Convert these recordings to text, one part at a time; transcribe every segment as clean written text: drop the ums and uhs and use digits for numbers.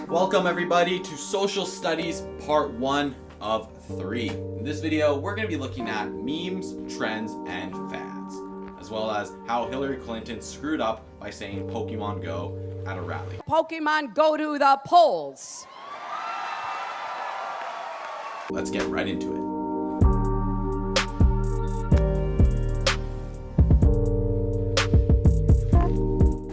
Welcome everybody to Social Studies Part 1 of 3. In this video, we're going to be looking at memes, trends, and fads, as well as how Hillary Clinton screwed up by saying Pokemon Go at a rally. Pokemon go to the polls. Let's get right into it.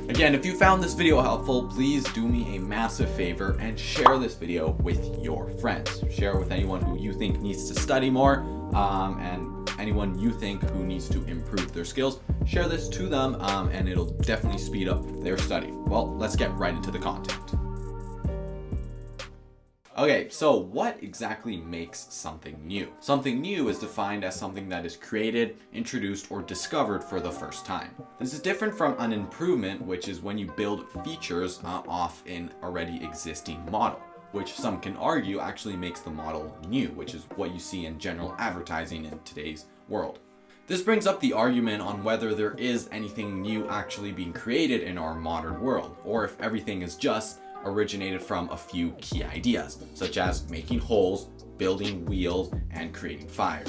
Again, if you found this video helpful, please do me a massive favor and share this video with your friends. Share it with anyone who you think needs to study more, and anyone you think who needs to improve their skills. Share this to them, and it'll definitely speed up their study. Well, let's get right into the content. Okay, so what exactly makes something new? Something new is defined as something that is created, introduced, or discovered for the first time. This is different from an improvement, which is when you build features off an already existing model, which some can argue actually makes the model new, which is what you see in general advertising in today's world. This brings up the argument on whether there is anything new actually being created in our modern world, or if everything is just originated from a few key ideas, such as making holes, building wheels, and creating fire.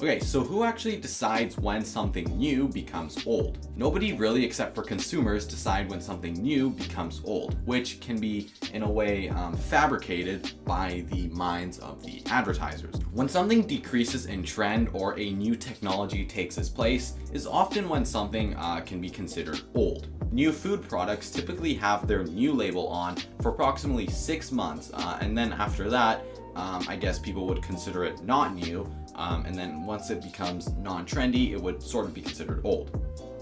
Okay, so who actually decides when something new becomes old? Nobody really, except for consumers, decide when something new becomes old, which can be, in a way, fabricated by the minds of the advertisers. When something decreases in trend or a new technology takes its place is often when something can be considered old. New food products typically have their new label on for approximately 6 months, and then after that, I guess people would consider it not new, and then once it becomes non-trendy, it would sort of be considered old.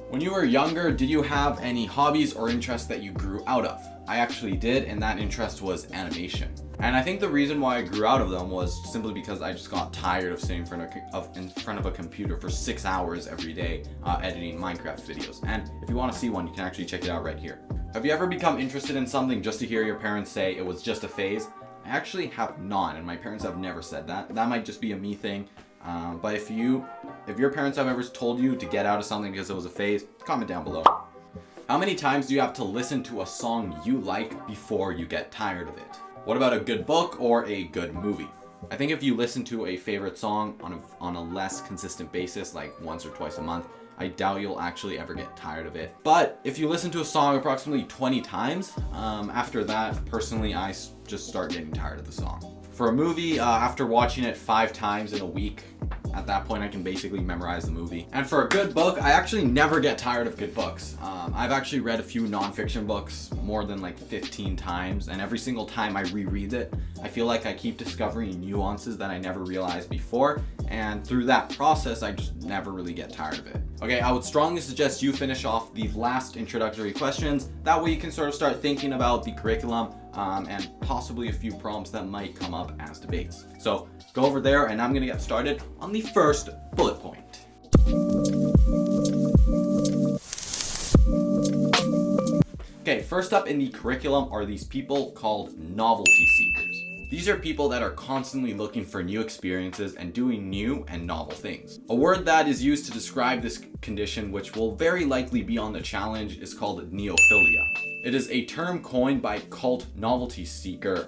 When you were younger, did you have any hobbies or interests that you grew out of? I actually did, and that interest was animation. And I think the reason why I grew out of them was simply because I just got tired of sitting in front of a computer for 6 hours every day editing Minecraft videos. And if you want to see one, you can actually check it out right here. Have you ever become interested in something just to hear your parents say it was just a phase? I actually have not, and my parents have never said that. That might just be a me thing. But if your parents have ever told you to get out of something because it was a phase, comment down below. How many times do you have to listen to a song you like before you get tired of it? What about a good book or a good movie? I think if you listen to a favorite song on a less consistent basis, like once or twice a month, I doubt you'll actually ever get tired of it. But if you listen to a song approximately 20 times, after that, personally, I just start getting tired of the song. For a movie, after watching it 5 times in a week, at that point I can basically memorize the movie. And for a good book, I actually never get tired of good books. I've actually read a few nonfiction books more than like 15 times, and every single time I reread it, I feel like I keep discovering nuances that I never realized before, and through that process, I just never really get tired of it. Okay, I would strongly suggest you finish off the last introductory questions. That way you can sort of start thinking about the curriculum and possibly a few problems that might come up as debates. So go over there, and I'm gonna get started on the first bullet point. Okay, first up in the curriculum are these people called novelty seekers. These are people that are constantly looking for new experiences and doing new and novel things. A word that is used to describe this condition, which will very likely be on the challenge, is called Neophilia. It is a term coined by cult novelty seeker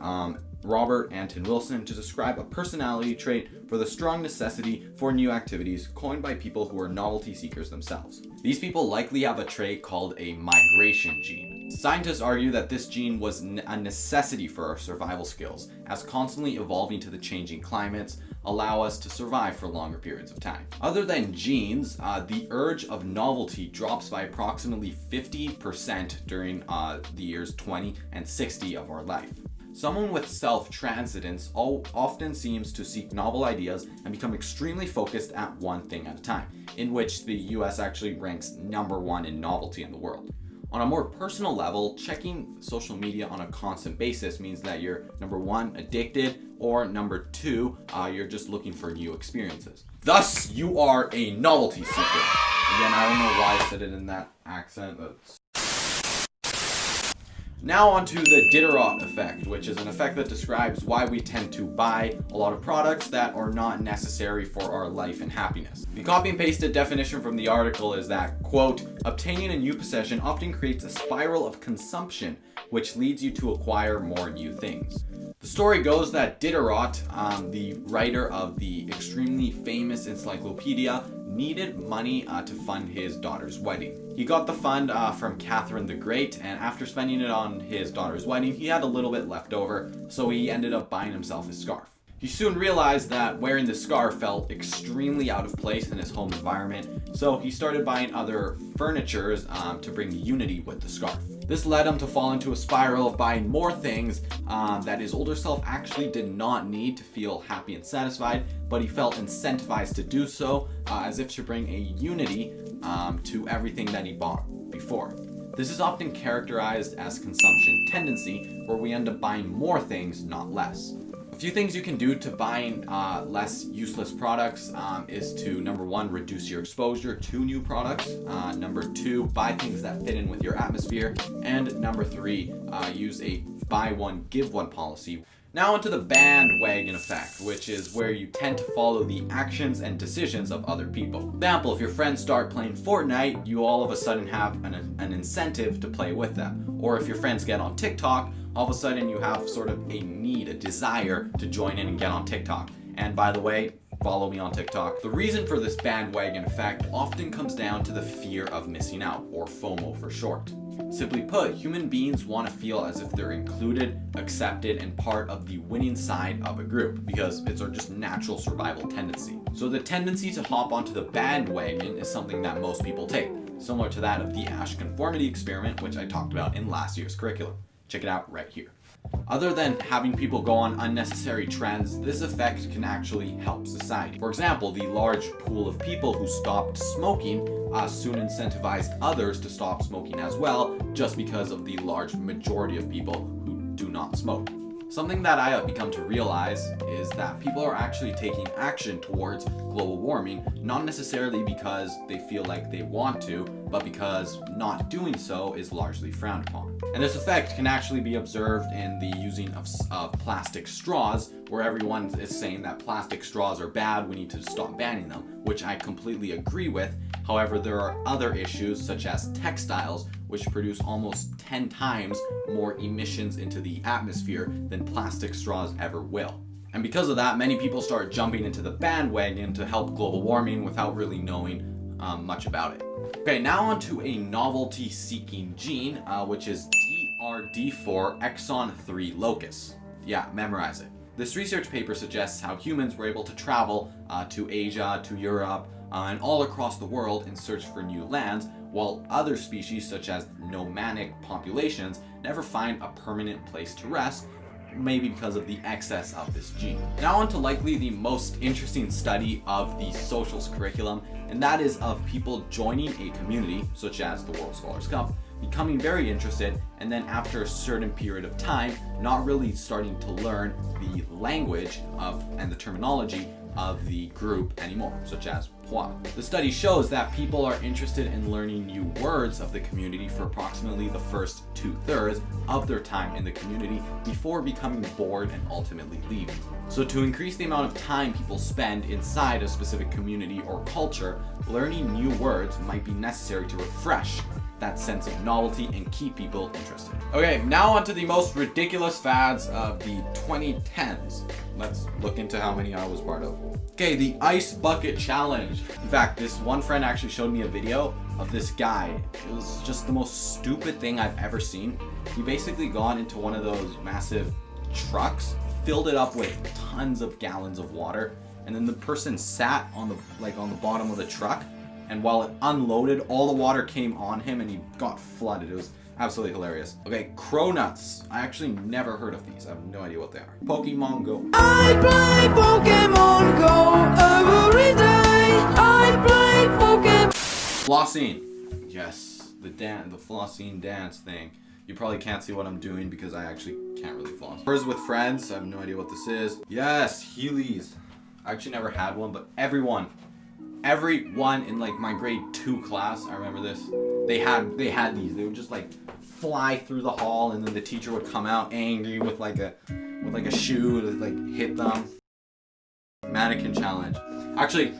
Robert Anton Wilson to describe a personality trait for the strong necessity for new activities coined by people who are novelty seekers themselves. These people likely have a trait called a migration gene. Scientists argue that this gene was a necessity for our survival skills, as constantly evolving to the changing climates allow us to survive for longer periods of time. Other than genes, the urge of novelty drops by approximately 50% during the years 20 and 60 of our life. Someone with self-transcendence often seems to seek novel ideas and become extremely focused at one thing at a time, in which the US actually ranks #1 in novelty in the world. On a more personal level, checking social media on a constant basis means that you're #1, addicted, or #2, you're just looking for new experiences. Thus, you are a novelty seeker. Again, I don't know why I said it in that accent. Now onto the Diderot Effect, which is an effect that describes why we tend to buy a lot of products that are not necessary for our life and happiness. The copy and pasted definition from the article is that, quote, obtaining a new possession often creates a spiral of consumption which leads you to acquire more new things. The story goes that Diderot, the writer of the extremely famous Encyclopédie, needed money to fund his daughter's wedding. He got the fund from Catherine the Great, and after spending it on his daughter's wedding, he had a little bit left over, so he ended up buying himself a scarf. He soon realized that wearing the scarf felt extremely out of place in his home environment, so he started buying other furnitures to bring unity with the scarf. This led him to fall into a spiral of buying more things that his older self actually did not need to feel happy and satisfied, but he felt incentivized to do so, as if to bring a unity to everything that he bought before. This is often characterized as consumption tendency, where we end up buying more things, not less. A few things you can do to buying less useless products is to, number one, reduce your exposure to new products. Number two, buy things that fit in with your atmosphere. And number three, use a buy one, give one policy. Now onto the bandwagon effect, which is where you tend to follow the actions and decisions of other people. For example, if your friends start playing Fortnite, you all of a sudden have an incentive to play with them. Or if your friends get on TikTok, all of a sudden you have sort of a need, a desire to join in and get on TikTok. And by the way, follow me on TikTok. The reason for this bandwagon effect often comes down to the fear of missing out, or FOMO for short. Simply put, human beings want to feel as if they're included, accepted, and part of the winning side of a group, because it's our just natural survival tendency. So the tendency to hop onto the bandwagon is something that most people take, similar to that of the Asch conformity experiment, which I talked about in last year's curriculum. Check it out right here. Other than having people go on unnecessary trends, this effect can actually help society. For example, the large pool of people who stopped smoking soon incentivized others to stop smoking as well, just because of the large majority of people who do not smoke. Something that I have become to realize is that people are actually taking action towards global warming, not necessarily because they feel like they want to, but because not doing so is largely frowned upon. And this effect can actually be observed in the using of plastic straws, where everyone is saying that plastic straws are bad, we need to stop banning them, which I completely agree with. However, there are other issues such as textiles, which produce almost 10 times more emissions into the atmosphere than plastic straws ever will. And because of that, many people start jumping into the bandwagon to help global warming without really knowing much about it. Okay, now on to a novelty-seeking gene, which is DRD4 exon 3 locus. Yeah, memorize it. This research paper suggests how humans were able to travel to Asia, to Europe, and all across the world in search for new lands, while other species such as nomadic populations never find a permanent place to rest, maybe because of the excess of this gene. Now on to likely the most interesting study of the socials curriculum, and that is of people joining a community, such as the World Scholars Cup, becoming very interested, and then after a certain period of time, not really starting to learn the language of and the terminology of the group anymore, such as pois. The study shows that people are interested in learning new words of the community for approximately the first 2/3 of their time in the community before becoming bored and ultimately leaving. So to increase the amount of time people spend inside a specific community or culture, learning new words might be necessary to refresh that sense of novelty and keep people interested. Okay, now on to the most ridiculous fads of the 2010s. Let's look into how many I was part of. Okay, the ice bucket challenge. In fact, this one friend actually showed me a video of this guy. It was just the most stupid thing I've ever seen. He basically got into one of those massive trucks, filled it up with tons of gallons of water, and then the person sat on the bottom of the truck, and while it unloaded, all the water came on him and he got flooded. It was absolutely hilarious. Okay, cronuts. I actually never heard of these. I have no idea what they are. Pokemon Go. I play Pokemon Go every day. I play Pokemon. Flossing. Yes, the flossing dance thing. You probably can't see what I'm doing because I actually can't really floss. Hers with friends. I have no idea what this is. Yes, Heelys. I actually never had one, but everyone in like my grade 2 class, I remember this, they had these. They would just like fly through the hall, and then the teacher would come out angry with like a shoe to like hit them. Mannequin challenge. Actually,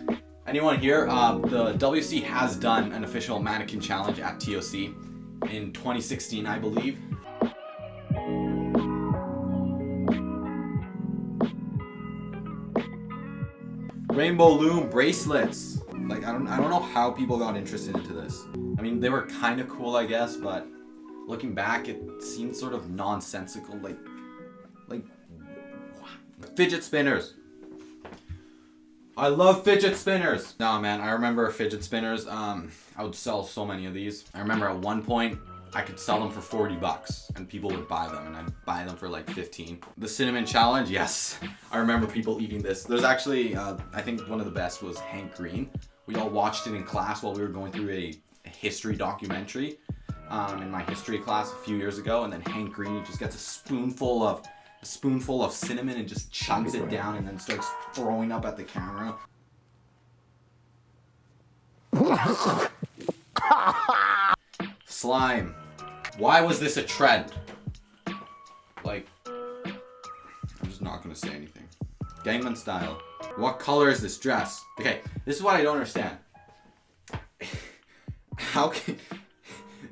anyone here, the WC has done an official mannequin challenge at TOC in 2016, I believe. Rainbow loom bracelets. Like, I don't know how people got interested into this. I mean, they were kind of cool, I guess, but looking back, it seemed sort of nonsensical. Like fidget spinners. I love fidget spinners. No, man, I remember fidget spinners. I would sell so many of these. I remember at one point, I could sell them for $40 and people would buy them, and I'd buy them for like 15. The cinnamon challenge, yes. I remember people eating this. There's actually, I think one of the best was Hank Green. We all watched it in class while we were going through a history documentary in my history class a few years ago, and then Hank Green just gets a spoonful of cinnamon and just chugs it down and then starts throwing up at the camera. Slime. Why was this a trend? Like, I'm just not gonna say anything. Gangnam Style. What color is this dress? Okay, this is what I don't understand. How can...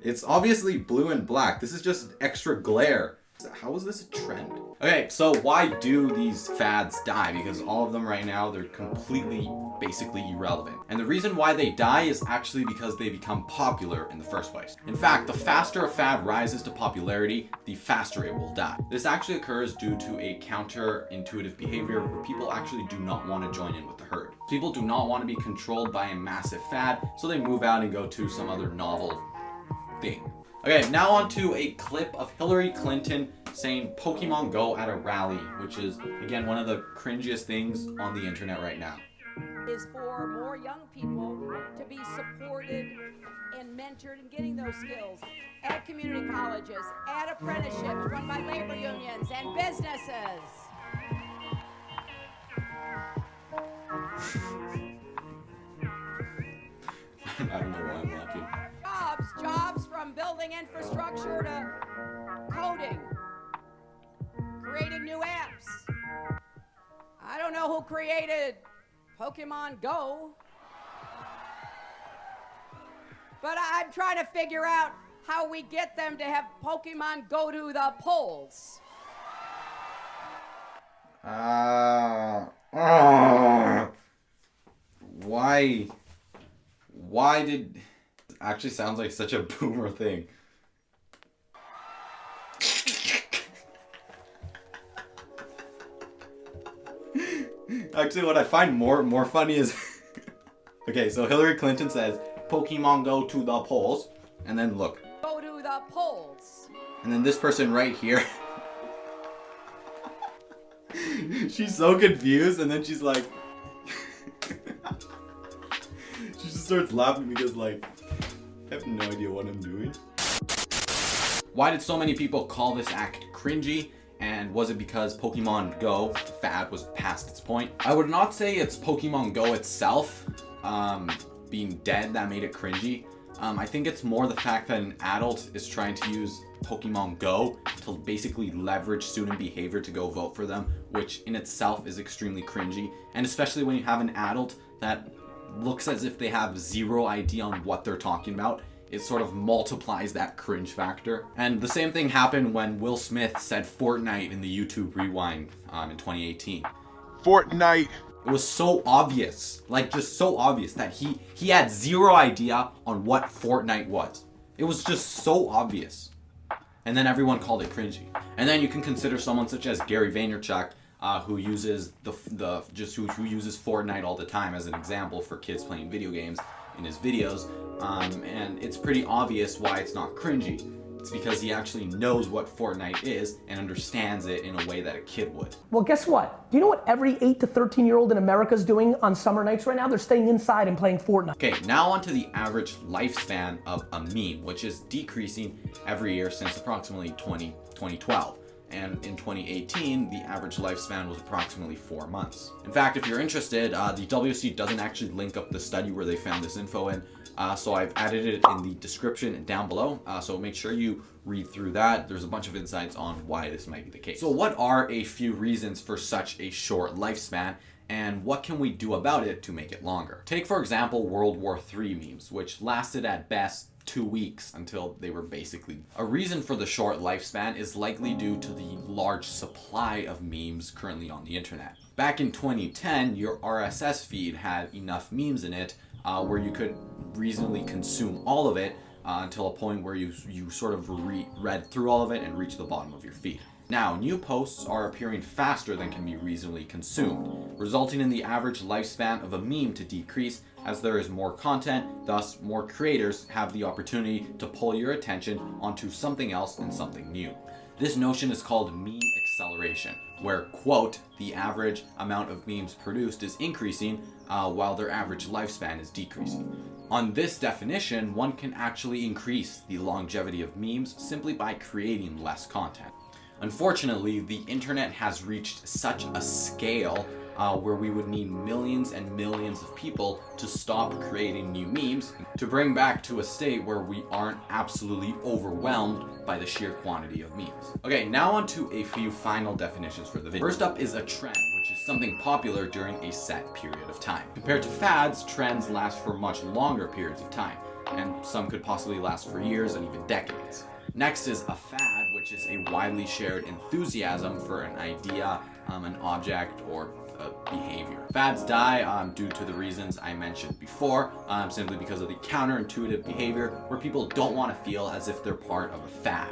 It's obviously blue and black. This is just extra glare. How is this a trend? Okay, so why do these fads die? Because all of them right now, they're completely, basically irrelevant. And the reason why they die is actually because they become popular in the first place. In fact, the faster a fad rises to popularity, the faster it will die. This actually occurs due to a counterintuitive behavior where people actually do not want to join in with the herd. People do not want to be controlled by a massive fad, so they move out and go to some other novel thing. Okay, now on to a clip of Hillary Clinton saying Pokemon Go at a rally, which is, again, one of the cringiest things on the internet right now. Is for more young people to be supported and mentored in getting those skills at community colleges, at apprenticeships run by labor unions and businesses. I don't know why I'm laughing. Jobs from building infrastructure to coding, creating new apps. I don't know who created Pokemon Go, but I'm trying to figure out how we get them to have Pokemon go to the polls. Why did... Actually sounds like such a boomer thing. Actually, what I find more funny is... Okay, so Hillary Clinton says, Pokemon go to the polls. And then look. Go to the polls. And then this person right here. She's so confused, and then she's like... She just starts laughing because, like... I have no idea what I'm doing. Why did so many people call this act cringy? And was it because Pokemon Go, the fad, was past its point? I would not say it's Pokemon Go itself being dead that made it cringy. I think it's more the fact that an adult is trying to use Pokemon Go to basically leverage student behavior to go vote for them, which in itself is extremely cringy. And especially when you have an adult that looks as if they have zero idea on what they're talking about, it sort of multiplies that cringe factor. And the same thing happened when Will Smith said Fortnite in the YouTube Rewind in 2018. Fortnite. It was so obvious, like just so obvious that he had zero idea on what Fortnite was. It was just so obvious. And then everyone called it cringy. And then you can consider someone such as Gary Vaynerchuk, who uses who uses Fortnite all the time as an example for kids playing video games in his videos, and it's pretty obvious why it's not cringy. It's because he actually knows what Fortnite is and understands it in a way that a kid would. Well, guess what? Do you know what every 8 to 13-year-old in America is doing on summer nights right now? They're staying inside and playing Fortnite. Okay, now on to the average lifespan of a meme, which is decreasing every year since approximately 2012. And in 2018, the average lifespan was approximately 4 months. In fact, if you're interested, the WC doesn't actually link up the study where they found this info in, so I've added it in the description down below, so make sure you read through that. There's a bunch of insights on why this might be the case. So what are a few reasons for such a short lifespan, and what can we do about it to make it longer. Take for example World War III memes, which lasted at best 2 weeks until they were basically. A reason for the short lifespan is likely due to the large supply of memes currently on the internet. Back in 2010, your RSS feed had enough memes in it where you could reasonably consume all of it until a point where you sort of read through all of it and reached the bottom of your feed. Now, new posts are appearing faster than can be reasonably consumed, resulting in the average lifespan of a meme to decrease as there is more content, thus more creators have the opportunity to pull your attention onto something else and something new. This notion is called meme acceleration, where, quote, the average amount of memes produced is increasing while their average lifespan is decreasing. On this definition, one can actually increase the longevity of memes simply by creating less content. Unfortunately, the internet has reached such a scale where we would need millions and millions of people to stop creating new memes to bring back to a state where we aren't absolutely overwhelmed by the sheer quantity of memes. Okay, now on to a few final definitions for the video. First up is a trend, which is something popular during a set period of time. Compared to fads, trends last for much longer periods of time, and some could possibly last for years and even decades. Next is a fad, which is a widely shared enthusiasm for an idea, an object, or a behavior. Fads die due to the reasons I mentioned before, simply because of the counterintuitive behavior where people don't want to feel as if they're part of a fad.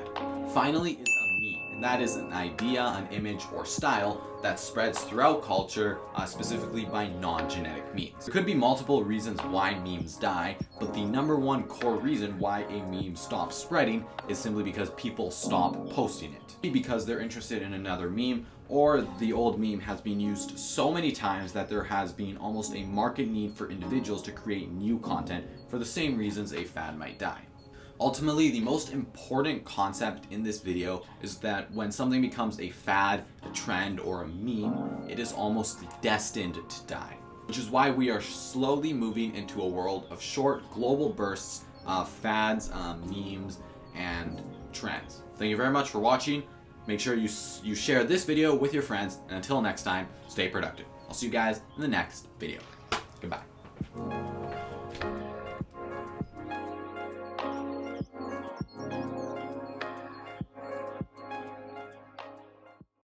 Finally is a meme, and that is an idea, an image, or style that spreads throughout culture, specifically by non-genetic means. There could be multiple reasons why memes die, but the number one core reason why a meme stops spreading is simply because people stop posting it. Because they're interested in another meme, or the old meme has been used so many times that there has been almost a market need for individuals to create new content for the same reasons a fad might die. Ultimately, the most important concept in this video is that when something becomes a fad, a trend, or a meme, it is almost destined to die. Which is why we are slowly moving into a world of short global bursts of fads, memes, and trends. Thank you very much for watching. Make sure you share this video with your friends, and until next time, stay productive. I'll see you guys in the next video. Goodbye.